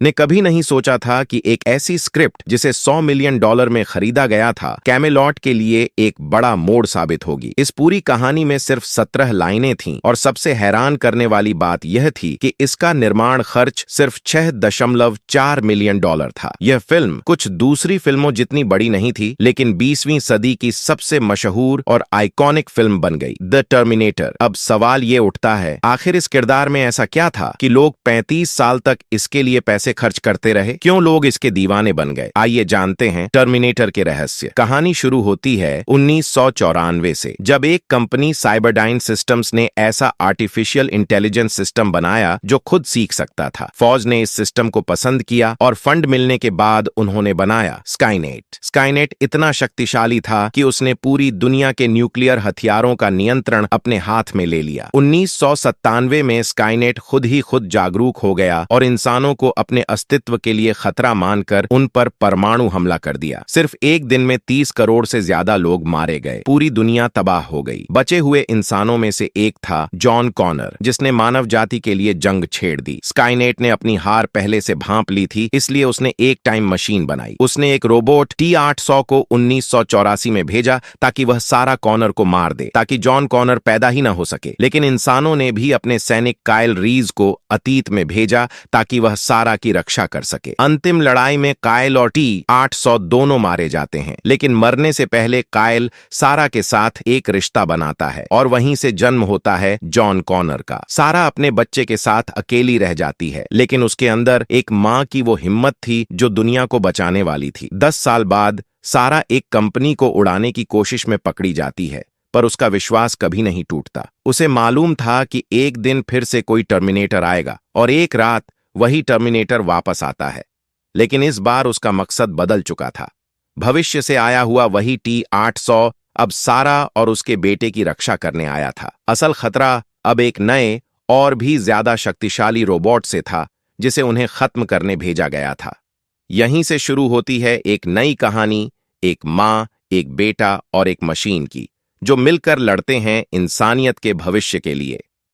ने कभी नहीं सोचा था कि एक ऐसी स्क्रिप्ट जिसे $100 मिलियन में खरीदा गया था, कैमेलॉट के लिए एक बड़ा मोड़ साबित होगी। इस पूरी कहानी में सिर्फ 17 लाइनें थीं और सबसे हैरान करने वाली बात यह थी कि इसका निर्माण खर्च सिर्फ $6.4 मिलियन था। यह फिल्म कुछ दूसरी फिल्मों जितनी बड़ी नहीं थी, लेकिन 20वीं सदी की सबसे मशहूर और आइकॉनिक फिल्म बन गई, द टर्मिनेटर। अब सवाल ये उठता है, आखिर इस किरदार में ऐसा क्या था कि लोग 35 साल तक इसके लिए पैसे खर्च करते रहे? क्यों लोग इसके दीवाने बन गए? आइए जानते हैं टर्मिनेटर के रहस्य। कहानी शुरू होती है 1994 से, जब एक कंपनी साइबरडाइन सिस्टम्स ने ऐसा आर्टिफिशियल इंटेलिजेंस सिस्टम बनाया जो खुद सीख सकता था। फौज ने इस सिस्टम को पसंद किया और फंड मिलने के बाद उन्होंने बनाया स्काईनेट। स्काईनेट इतना शक्तिशाली था कि उसने पूरी दुनिया के न्यूक्लियर हथियारों का नियंत्रण अपने हाथ में ले लिया। 1997 में स्काईनेट खुद ही खुद जागरूक हो गया और इंसानों को अपने अस्तित्व के लिए खतरा मानकर उन पर परमाणु हमला कर दिया। सिर्फ एक दिन में 30 करोड़ से ज्यादा लोग मारे गए। पूरी दुनिया तबाह हो गई। बचे हुए इंसानों में से एक था जॉन कॉनर, जिसने मानव जाति के लिए जंग छेड़ दी। स्काईनेट ने अपनी हार पहले से भांप ली थी, इसलिए उसने एक टाइम मशीन बनाई। उसने एक रोबोट T-800 को 1984 में भेजा ताकि वह सारा कॉनर को मार दे, ताकि जॉन कॉनर पैदा ही ना हो सके। लेकिन इंसानों ने भी अपने सैनिक काइल रीज को अतीत में भेजा ताकि वह सारा की रक्षा कर सके। अंतिम लड़ाई में काइल और T-800 दोनों मारे जाते हैं, लेकिन मरने से पहले काइल सारा के साथ एक रिश्ता बनाता है और वहीं से जन्म होता है जॉन कॉनर का। सारा अपने बच्चे के साथ अकेली रह जाती है, लेकिन उसके अंदर एक माँ की वो हिम्मत थी जो दुनिया को बचाने वाली थी। 10 साल बाद सारा एक कंपनी को उड़ाने की कोशिश में पकड़ी जाती है, पर उसका विश्वास कभी नहीं टूटता। उसे मालूम था कि एक दिन फिर से कोई टर्मिनेटर आएगा और एक रात वही टर्मिनेटर वापस आता है। लेकिन इस बार उसका मकसद बदल चुका था। भविष्य से आया हुआ वही T-800 अब सारा और उसके बेटे की रक्षा करने आया था। असल खतरा अब एक नए और भी ज्यादा शक्तिशाली रोबोट से था, जिसे उन्हें खत्म करने भेजा गया था। यहीं से शुरू होती है एक नई कहानी, एक माँ, एक बेटा और एक मशीन की, जो मिलकर लड़ते हैं इंसानियत के भविष्य के लिए।